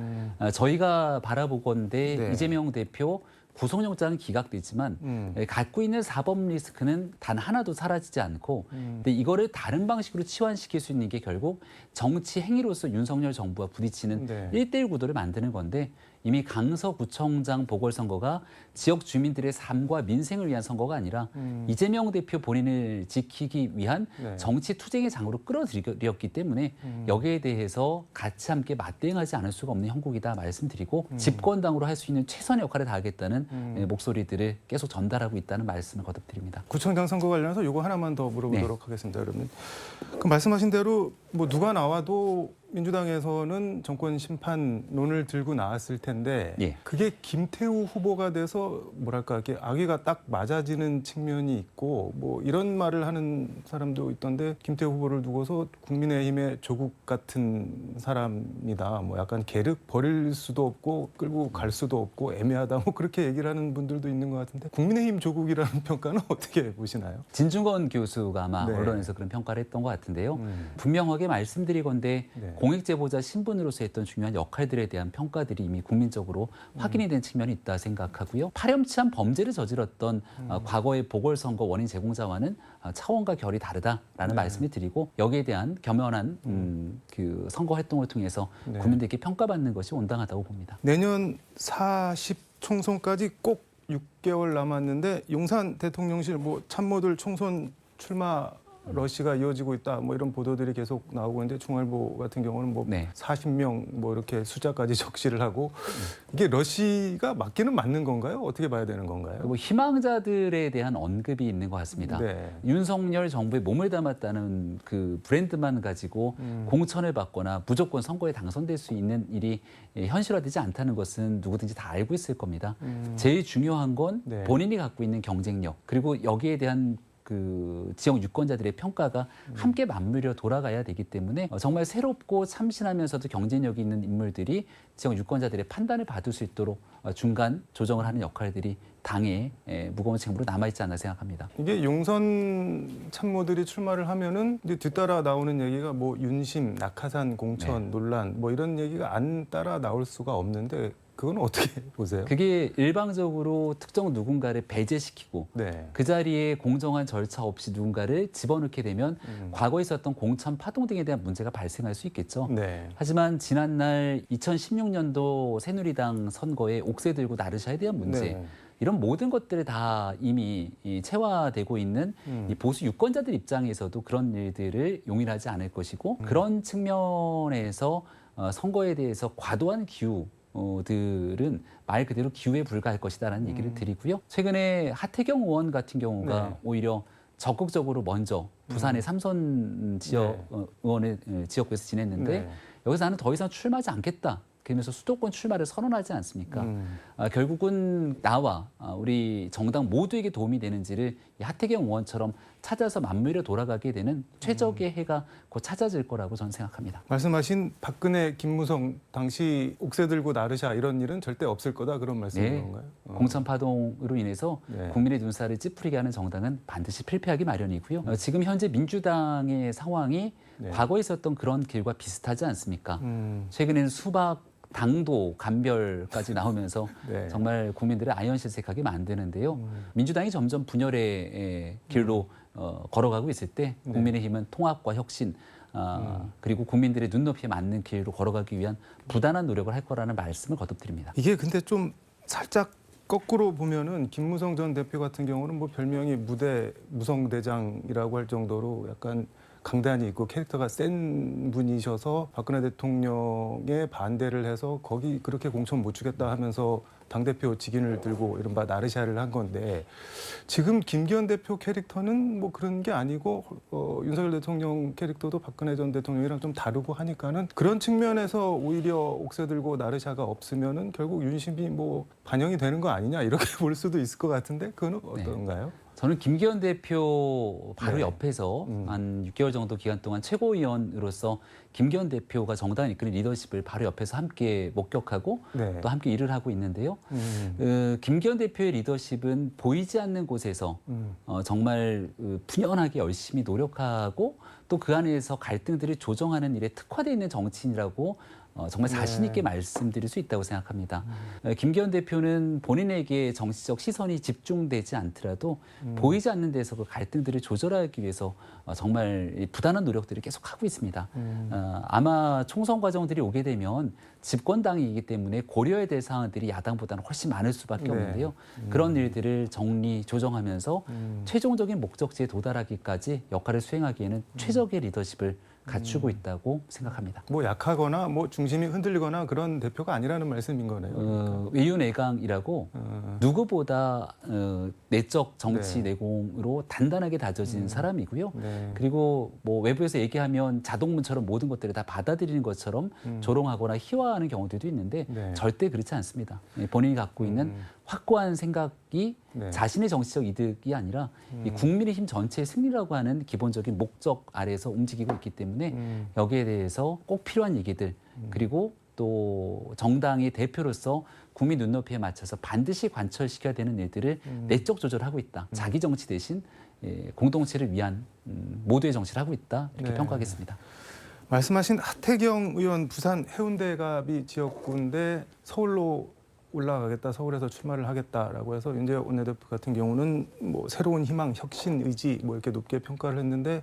저희가 바라보건대 네. 이재명 대표 구속영장은 기각됐지만 갖고 있는 사법 리스크는 단 하나도 사라지지 않고 근데 이거를 다른 방식으로 치환시킬 수 있는 게 결국 정치 행위로서 윤석열 정부와 부딪히는 네. 1대1 구도를 만드는 건데 이미 강서구청장 보궐선거가 지역 주민들의 삶과 민생을 위한 선거가 아니라 이재명 대표 본인을 지키기 위한 네. 정치 투쟁의 장으로 끌어들였기 때문에 여기에 대해서 같이 함께 맞대응하지 않을 수가 없는 형국이다 말씀드리고 집권당으로 할 수 있는 최선의 역할을 다하겠다는 목소리들을 계속 전달하고 있다는 말씀을 거듭드립니다. 구청장 선거 관련해서 요거 하나만 더 물어보도록 하겠습니다. 그러면 그 말씀하신 대로 뭐 누가 나와도 민주당에서는 정권 심판론을 들고 나왔을 텐데 예. 그게 김태우 후보가 돼서 뭐랄까 이렇게 악의가 딱 맞아지는 측면이 있고 뭐 이런 말을 하는 사람도 있던데 김태우 후보를 두고서 국민의힘의 조국 같은 사람이다. 뭐 약간 계륵 버릴 수도 없고 끌고 갈 수도 없고 애매하다. 뭐 그렇게 얘기를 하는 분들도 있는 것 같은데 국민의힘 조국이라는 평가는 어떻게 보시나요? 진중권 교수가 아마 네. 언론에서 그런 평가를 했던 것 같은데요. 분명하게 말씀드리건대 네. 공익제보자 신분으로서 했던 중요한 역할들에 대한 평가들이 이미 국민적으로 확인이 된 측면이 있다 생각하고요. 파렴치한 범죄를 저질렀던 과거의 보궐선거 원인 제공자와는 차원과 결이 다르다라는 말씀을 드리고 여기에 대한 겸연한 그 선거 활동을 통해서 네. 국민들께 평가받는 것이 온당하다고 봅니다. 내년 40 총선까지 꼭 6개월 남았는데 용산 대통령실 뭐 참모들 총선 출마 러시가 이어지고 있다 뭐 이런 보도들이 계속 나오고 있는데 중앙일보 같은 경우는 뭐 네. 40명 뭐 이렇게 숫자까지 적시를 하고 이게 러시가 맞기는 맞는 건가요? 어떻게 봐야 되는 건가요? 뭐 희망자들에 대한 언급이 있는 것 같습니다. 네. 윤석열 정부에 몸을 담았다는 그 브랜드만 가지고 공천을 받거나 무조건 선거에 당선될 수 있는 일이 현실화되지 않다는 것은 누구든지 다 알고 있을 겁니다. 제일 중요한 건 네. 본인이 갖고 있는 경쟁력 그리고 여기에 대한 그 지역 유권자들의 평가가 함께 맞물려 돌아가야 되기 때문에 정말 새롭고 참신하면서도 경쟁력이 있는 인물들이 지역 유권자들의 판단을 받을 수 있도록 중간 조정을 하는 역할들이 당의 무거운 책임으로 남아있지 않나 생각합니다. 이게 용선 참모들이 출마를 하면은 이제 뒤따라 나오는 얘기가 뭐 윤심, 낙하산 공천 논란 뭐 이런 얘기가 안 따라 나올 수가 없는데 그건 어떻게 보세요? 그게 일방적으로 특정 누군가를 배제시키고 네. 그 자리에 공정한 절차 없이 누군가를 집어넣게 되면 과거에 있었던 공천 파동 등에 대한 문제가 발생할 수 있겠죠. 네. 하지만 지난날 2016년도 새누리당 선거에 옥새 들고 나르샤에 대한 문제 네. 이런 모든 것들이 다 이미 체화되고 있는 이 보수 유권자들 입장에서도 그런 일들을 용인하지 않을 것이고 그런 측면에서 선거에 대해서 과도한 기우들은 말 그대로 기우에 불과할 것이다라는 얘기를 드리고요. 최근에 하태경 의원 같은 경우가 네. 오히려 적극적으로 먼저 부산의 삼선 지역 의원의 지역구에서 지냈는데 네. 여기서 나는 더 이상 출마하지 않겠다. 그러면서 수도권 출마를 선언하지 않습니까? 결국은 나와 우리 정당 모두에게 도움이 되는지를 이 하태경 의원처럼 찾아서 만밀에 돌아가게 되는 최적의 해가 곧 찾아질 거라고 저는 생각합니다. 말씀하신 박근혜, 김무성 당시 옥새 들고 나르샤 이런 일은 절대 없을 거다 그런 말씀인 네. 건가요? 공천 파동으로 인해서 네. 국민의 눈살을 찌푸리게 하는 정당은 반드시 필패하기 마련이고요. 지금 현재 민주당의 상황이 네. 과거에 있었던 그런 길과 비슷하지 않습니까? 음. 최근에는 수박, 당도, 간별까지 나오면서 네. 정말 국민들을 아연실색하게 만드는데요. 민주당이 점점 분열의 길로 걸어가고 있을 때 네. 국민의힘은 통합과 혁신 그리고 국민들의 눈높이에 맞는 길로 걸어가기 위한 부단한 노력을 할 거라는 말씀을 거듭드립니다. 이게 근데 좀 살짝 거꾸로 보면은 김무성 전 대표 같은 경우는 뭐 별명이 무성대장이라고 할 정도로 약간 강단이 있고 캐릭터가 센 분이셔서 박근혜 대통령에 반대를 해서 거기 그렇게 공천 못 주겠다 하면서 당대표 직인을 들고 이른바 나르샤를 한 건데 지금 김기현 대표 캐릭터는 뭐 그런 게 아니고 윤석열 대통령 캐릭터도 박근혜 전 대통령이랑 좀 다르고 하니까는 그런 측면에서 오히려 옥새 들고 나르샤가 없으면은 결국 윤심이 뭐 반영이 되는 거 아니냐 이렇게 볼 수도 있을 것 같은데 그건 어떤가요? 저는 김기현 대표 바로 네. 옆에서 한 6개월 정도 기간 동안 최고위원으로서 김기현 대표가 정당을 이끄는 리더십을 바로 옆에서 함께 목격하고 네. 또 함께 일을 하고 있는데요. 김기현 대표의 리더십은 보이지 않는 곳에서 정말 푸념하게 열심히 노력하고 또 그 안에서 갈등들을 조정하는 일에 특화되어 있는 정치인이라고 정말 자신 있게 말씀드릴 수 있다고 생각합니다. 김기현 대표는 본인에게 정치적 시선이 집중되지 않더라도 보이지 않는 데서 그 갈등들을 조절하기 위해서 정말 부단한 노력들을 계속 하고 있습니다. 아마 총선 과정들이 오게 되면 집권당이기 때문에 고려해야 될 사항들이 야당보다는 훨씬 많을 수밖에 네. 없는데요. 그런 일들을 정리, 조정하면서 최종적인 목적지에 도달하기까지 역할을 수행하기에는 최적의 리더십을 갖추고 있다고 생각합니다. 뭐 약하거나 뭐 중심이 흔들리거나 그런 대표가 아니라는 말씀인 거네요. 외유내강이라고 누구보다 내적 정치 네. 내공으로 단단하게 다져진 사람이고요. 네. 그리고 뭐 외부에서 얘기하면 자동문처럼 모든 것들을 다 받아들이는 것처럼 조롱하거나 희화하는 경우들도 있는데 네. 절대 그렇지 않습니다. 본인이 갖고 있는 확고한 생각이 네. 자신의 정치적 이득이 아니라 이 국민의힘 전체의 승리라고 하는 기본적인 목적 아래에서 움직이고 있기 때문에 여기에 대해서 꼭 필요한 얘기들 그리고 또 정당의 대표로서 국민 눈높이에 맞춰서 반드시 관철시켜야 되는 일들을 내적 조절하고 있다. 자기 정치 대신 공동체를 위한 모두의 정치를 하고 있다. 이렇게 네. 평가하겠습니다. 말씀하신 하태경 의원 부산 해운대갑이 지역구인데 서울로 올라가겠다, 서울에서 출마를 하겠다라고 해서 윤재혁 원내대표 같은 경우는 뭐 새로운 희망, 혁신, 의지 뭐 이렇게 높게 평가를 했는데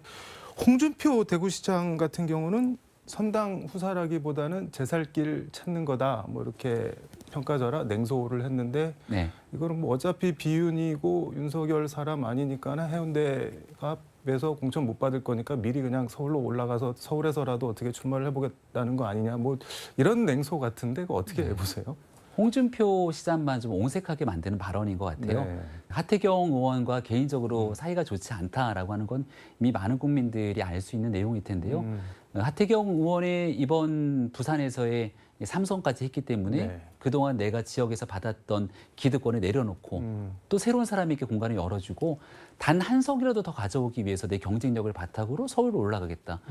홍준표 대구시장 같은 경우는 선당 후사라기보다는 제 살 길 찾는 거다 뭐 이렇게 평가절하 냉소를 했는데 네. 이거는 뭐 어차피 비윤이고 윤석열 사람 아니니까 해운대가 에서 공천 못 받을 거니까 미리 그냥 서울로 올라가서 서울에서라도 어떻게 출마를 해보겠다는 거 아니냐 뭐 이런 냉소 같은데 그거 어떻게 보세요? 홍준표 시장만 좀 옹색하게 만드는 발언인 것 같아요. 네. 하태경 의원과 개인적으로 사이가 좋지 않다라고 하는 건 이미 많은 국민들이 알 수 있는 내용일 텐데요. 하태경 의원의 이번 부산에서의 삼선까지 했기 때문에 네. 그동안 내가 지역에서 받았던 기득권을 내려놓고 또 새로운 사람에게 공간을 열어주고 단 한 석이라도 더 가져오기 위해서 내 경쟁력을 바탕으로 서울로 올라가겠다.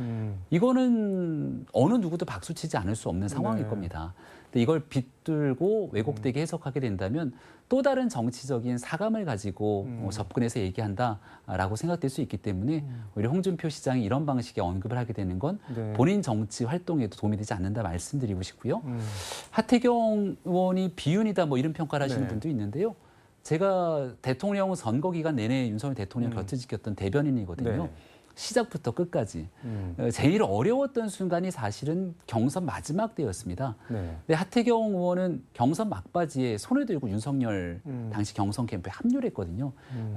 이거는 어느 누구도 박수치지 않을 수 없는 상황일 네. 겁니다. 근데 이걸 빗들고 왜곡되게 해석하게 된다면 또 다른 정치적인 사감을 가지고 접근해서 얘기한다라고 생각될 수 있기 때문에 오히려 홍준표 시장이 이런 방식의 언급을 하게 되는 건 네. 본인 정치 활동에도 도움이 되지 않는다 말씀드리고 싶고요. 하태경 의원이 비윤이다 뭐 이런 평가를 하시는 네. 분도 있는데요. 제가 대통령 선거 기간 내내 윤석열 대통령 곁을 지켰던 대변인이거든요. 네. 시작부터 끝까지. 제일 어려웠던 순간이 사실은 경선 마지막 때였습니다. 네. 근데 하태경 의원은 경선 막바지에 손을 들고 윤석열 당시 경선 캠프에 합류를 했거든요.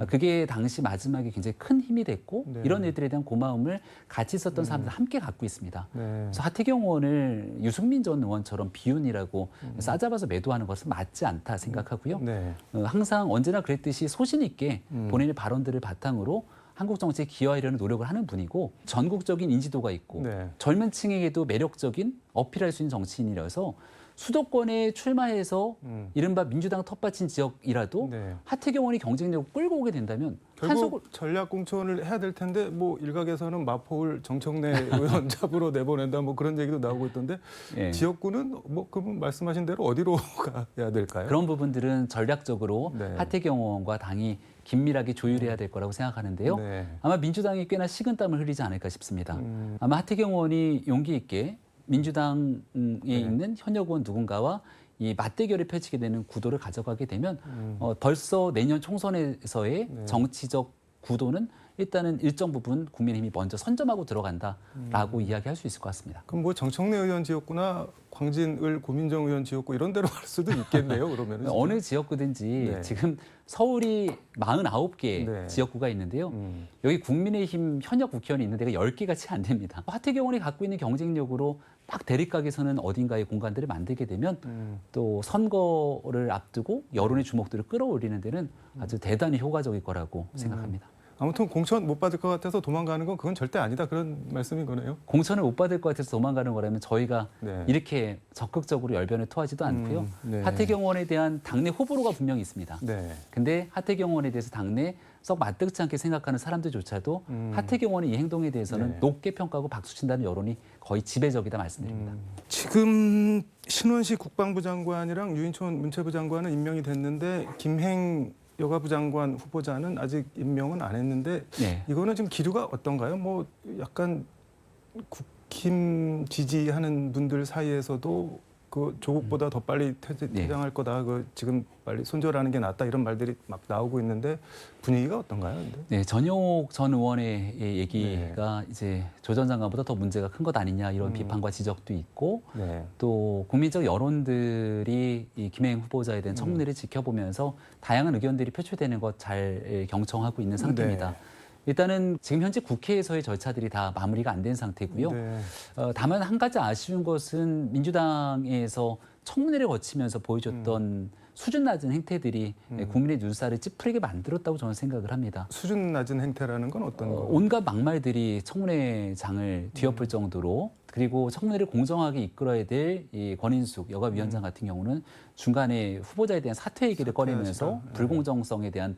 그게 당시 마지막에 굉장히 큰 힘이 됐고 네. 이런 일들에 대한 고마움을 같이 있었던 사람들 함께 갖고 있습니다. 네. 그래서 하태경 의원을 유승민 전 의원처럼 비윤이라고 싸잡아서 매도하는 것은 맞지 않다 생각하고요. 네. 항상 언제나 그랬듯이 소신 있게 본인의 발언들을 바탕으로 한국 정치에 기여하려는 노력을 하는 분이고 전국적인 인지도가 있고 네. 젊은 층에게도 매력적인 어필할 수 있는 정치인이라서 수도권에 출마해서 이른바 민주당 텃밭인 지역이라도 네. 하태경 의원이 경쟁력을 끌고 오게 된다면 한석을 결국 전략 공천을 해야 될 텐데 뭐 일각에서는 마포를 정청래 의원 잡으러 내보낸다 뭐 그런 얘기도 나오고 있던데 예. 지역구는 뭐 그분 말씀하신 대로 어디로 가야 될까요? 그런 부분들은 전략적으로 네. 하태경 의원과 당이 긴밀하게 조율해야 될 거라고 생각하는데요. 네. 아마 민주당이 꽤나 식은땀을 흘리지 않을까 싶습니다. 음. 아마 하태경 의원이 용기 있게 민주당에 네. 있는 현역 의원 누군가와 이 맞대결을 펼치게 되는 구도를 가져가게 되면 벌써 내년 총선에서의 네. 정치적 구도는 일단은 일정 부분 국민의힘이 먼저 선점하고 들어간다라고 이야기할 수 있을 것 같습니다. 그럼 뭐 정청래 의원 지역구나 광진을 고민정 의원 지역구 이런 데로 갈 수도 있겠네요. 그러면은 진짜. 어느 지역구든지 네. 지금 서울이 49개 네. 지역구가 있는데요. 여기 국민의힘 현역 국회의원이 있는 데가 10개가 채 안 됩니다. 하태경 의원이 갖고 있는 경쟁력으로 딱 대립각에서는 어딘가의 공간들을 만들게 되면 또 선거를 앞두고 여론의 주목도를 끌어올리는 데는 아주 대단히 효과적일 거라고 생각합니다. 아무튼 공천 못 받을 것 같아서 도망가는 건 그건 절대 아니다 그런 말씀인 거네요. 공천을 못 받을 것 같아서 도망가는 거라면 저희가 네. 이렇게 적극적으로 열변을 토하지도 않고요. 네. 하태경 의원에 대한 당내 호불호가 분명히 있습니다. 네. 근데 하태경 의원에 대해서 당내 썩 마뜩지 않게 생각하는 사람들조차도 하태경 의원의 이 행동에 대해서는 네. 높게 평가하고 박수친다는 여론이 거의 지배적이다 말씀드립니다. 지금 신원식 국방부 장관이랑 유인촌 문체부 장관은 임명이 됐는데 김행 여가부 장관 후보자는 아직 임명은 안 했는데 네. 이거는 지금 기류가 어떤가요? 뭐 약간 국힘 지지하는 분들 사이에서도 그 조국보다 더 빨리 퇴장할 거다. 그 지금 빨리 손절하는 게 낫다 이런 말들이 막 나오고 있는데 분위기가 어떤가요? 근데? 네, 전용욱 전 의원의 얘기가 이제 조 전 장관보다 더 문제가 큰 것 아니냐 이런 비판과 지적도 있고 네. 또 국민적 여론들이 이 김행 후보자에 대한 청문회를 지켜보면서 다양한 의견들이 표출되는 것 잘 경청하고 있는 상태입니다. 네. 일단은 지금 현재 국회에서의 절차들이 다 마무리가 안 된 상태고요. 네. 다만 한 가지 아쉬운 것은 민주당에서 청문회를 거치면서 보여줬던 수준 낮은 행태들이 국민의 눈살을 찌푸리게 만들었다고 저는 생각을 합니다. 수준 낮은 행태라는 건 어떤 거? 온갖 막말들이 청문회장을 뒤엎을 정도로 그리고 청문회를 공정하게 이끌어야 될 이 권인숙 여가위원장 같은 경우는 중간에 후보자에 대한 사퇴 얘기를 꺼내면서 불공정성에 대한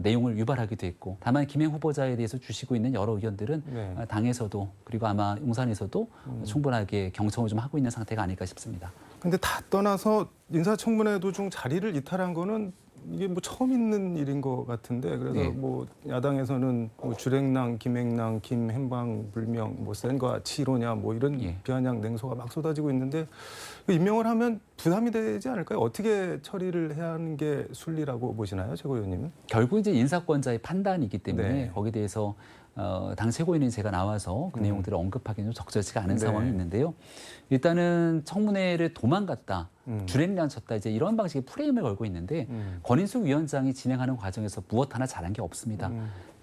내용을 유발하기도 했고 다만 김행 후보자에 대해서 주시고 있는 여러 의견들은 네. 당에서도 그리고 아마 용산에서도 충분하게 경청을 좀 하고 있는 상태가 아닐까 싶습니다. 근데 다 떠나서 인사청문회 도중 자리를 이탈한 거는 이게 뭐 처음 있는 일인 것 같은데 그래서 네. 뭐 야당에서는 뭐 주랭랑, 김행랑, 김행방 불명, 뭐 센과 치로냐 뭐 이런 예. 비아냥 냉소가 막 쏟아지고 있는데 그 임명을 하면 부담이 되지 않을까요? 어떻게 처리를 해야 하는 게 순리라고 보시나요, 최고위원님은? 결국 이제 인사권자의 판단이기 때문에 네. 거기에 대해서 당 최고위원인 제가 나와서 그 내용들을 언급하기는 좀 적절치가 않은 네. 상황이 있는데요. 일단은 청문회를 도망갔다, 주랭랑 쳤다 이제 이런 방식의 프레임을 걸고 있는데 권인숙 위원장이 진행하는 과정에서 무엇 하나 잘한 게 없습니다.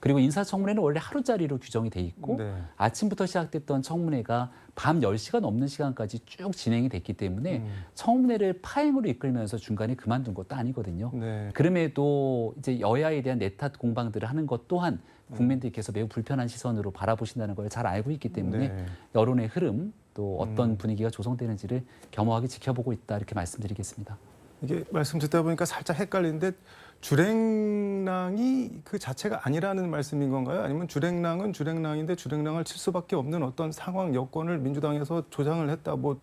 그리고 인사청문회는 원래 하루짜리로 규정이 돼 있고 네. 아침부터 시작됐던 청문회가 밤 10시가 넘는 시간까지 쭉 진행이 됐기 때문에 청문회를 파행으로 이끌면서 중간에 그만둔 것도 아니거든요. 네. 그럼에도 이제 여야에 대한 내탓 공방들을 하는 것 또한 국민들께서 매우 불편한 시선으로 바라보신다는 걸 잘 알고 있기 때문에 네. 여론의 흐름 또 어떤 분위기가 조성되는지를 겸허하게 지켜보고 있다 이렇게 말씀드리겠습니다. 이게 말씀 듣다 보니까 살짝 헷갈리는데 주랭랑이 그 자체가 아니라는 말씀인 건가요? 아니면 주랭랑은 주랭랑인데 주랭랑을 칠 수밖에 없는 어떤 상황 여건을 민주당에서 조장을 했다 뭐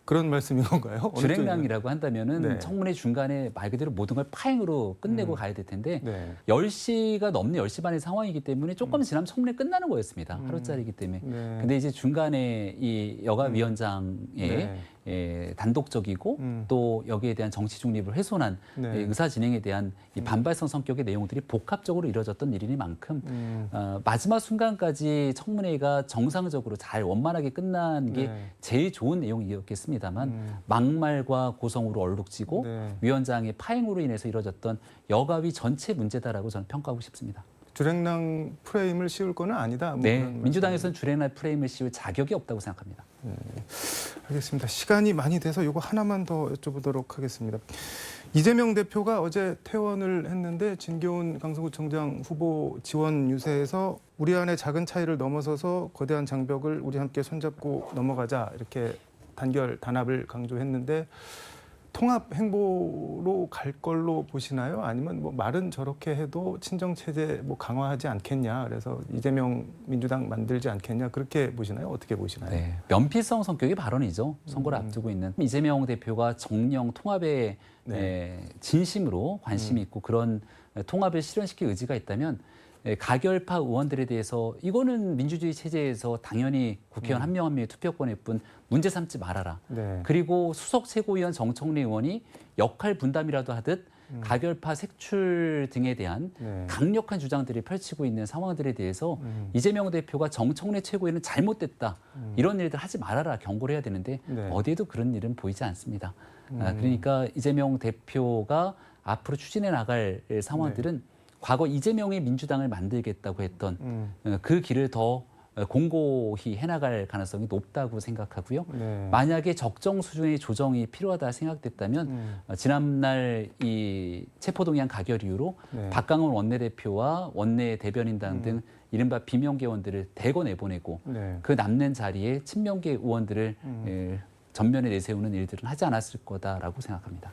그런 말씀인 건가요? 어느 주랭랑이라고 한다면은 네. 청문회 중간에 말 그대로 모든 걸 파행으로 끝내고 가야 될 텐데 네. 10시가 넘는 10시 반의 상황이기 때문에 조금 지나면 청문회 끝나는 거였습니다. 하루짜리이기 때문에. 네. 근데 이제 중간에 이 여가위원장의 네. 단독적이고 또 여기에 대한 정치 중립을 훼손한 네. 의사 진행에 대한 이 반발성 성격의 내용들이 복합적으로 이루어졌던 일이니만큼 마지막 순간까지 청문회가 정상적으로 잘 원만하게 끝난 게 네. 제일 좋은 내용이었겠습니다만 막말과 고성으로 얼룩지고 네. 위원장의 파행으로 인해서 이루어졌던 여가위 전체 문제다라고 저는 평가하고 싶습니다. 주랭랑 프레임을 씌울 거는 아니다. 뭐 네, 그런 민주당에서는 주랭랑 프레임을 씌울 자격이 없다고 생각합니다. 알겠습니다. 시간이 많이 돼서 이거 하나만 더 여쭤보도록 하겠습니다. 이재명 대표가 어제 퇴원을 했는데 진교훈 강서구청장 후보 지원 유세에서 우리 안의 작은 차이를 넘어서서 거대한 장벽을 우리 함께 손잡고 넘어가자 이렇게 단결 단합을 강조했는데 통합 행보로 갈 걸로 보시나요? 아니면 뭐 말은 저렇게 해도 친정 체제 뭐 강화하지 않겠냐? 그래서 이재명 민주당 만들지 않겠냐? 그렇게 보시나요? 어떻게 보시나요? 네, 면피성 성격의 발언이죠. 선거를 앞두고 있는 이재명 대표가 정령 통합에 진심으로 관심이 있고 그런 통합을 실현시킬 의지가 있다면 가결파 의원들에 대해서 이거는 민주주의 체제에서 당연히 국회의원 한 명 한 명의 투표권일 뿐 문제 삼지 말아라. 네. 그리고 수석 최고위원 정청래 의원이 역할 분담이라도 하듯 가결파 색출 등에 대한 강력한 주장들을 펼치고 있는 상황들에 대해서 이재명 대표가 정청래 최고위원은 잘못됐다. 이런 일들 하지 말아라 경고를 해야 되는데 어디에도 그런 일은 보이지 않습니다. 그러니까 이재명 대표가 앞으로 추진해 나갈 상황들은 과거 이재명이 민주당을 만들겠다고 했던 그 길을 더 공고히 해나갈 가능성이 높다고 생각하고요. 만약에 적정 수준의 조정이 필요하다 생각됐다면 지난날 이 체포동의안 가결 이후로 박강원 원내대표와 원내 대변인단 등 이른바 비명계원들을 대거 내보내고 그 남는 자리에 친명계 의원들을 전면에 내세우는 일들은 하지 않았을 거다라고 생각합니다.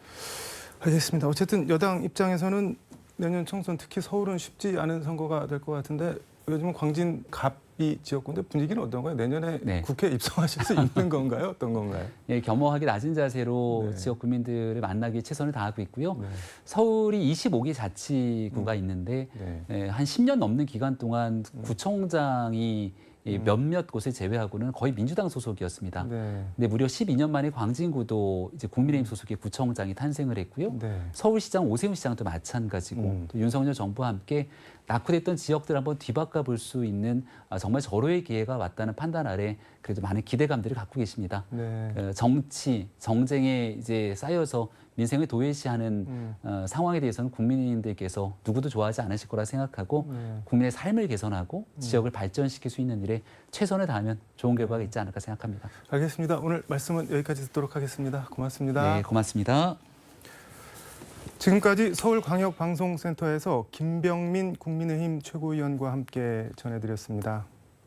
알겠습니다. 어쨌든 여당 입장에서는 내년 총선 특히 서울은 쉽지 않은 선거가 될 것 같은데 요즘은 광진 갑이 지역구인데 분위기는 어떤가요? 내년에 국회에 입성하실 수 있는 건가요? 어떤 건가요? 예, 겸허하게 낮은 자세로 지역 구민들을 만나기 위해 최선을 다하고 있고요. 서울이 25개 자치구가 있는데 한 10년 넘는 기간 동안 구청장이 몇몇 곳을 제외하고는 거의 민주당 소속이었습니다. 근데 무려 12년 만에 광진구도 이제 국민의힘 소속의 구청장이 탄생을 했고요. 서울시장 오세훈 시장도 마찬가지고 또 윤석열 정부와 함께 낙후됐던 지역들 한번 뒤바꿔 볼 수 있는 정말 절호의 기회가 왔다는 판단 아래 그래도 많은 기대감들을 갖고 계십니다. 정치, 정쟁에 이제 쌓여서 민생을 도외시하는 상황에 대해서는 국민들께서 누구도 좋아하지 않으실 거라 생각하고 국민의 삶을 개선하고 지역을 발전시킬 수 있는 일에 최선을 다하면 좋은 결과가 있지 않을까 생각합니다. 알겠습니다. 오늘 말씀은 여기까지 듣도록 하겠습니다. 고맙습니다. 네, 고맙습니다. 지금까지 서울광역방송센터에서 김병민 국민의힘 최고위원과 함께 전해드렸습니다.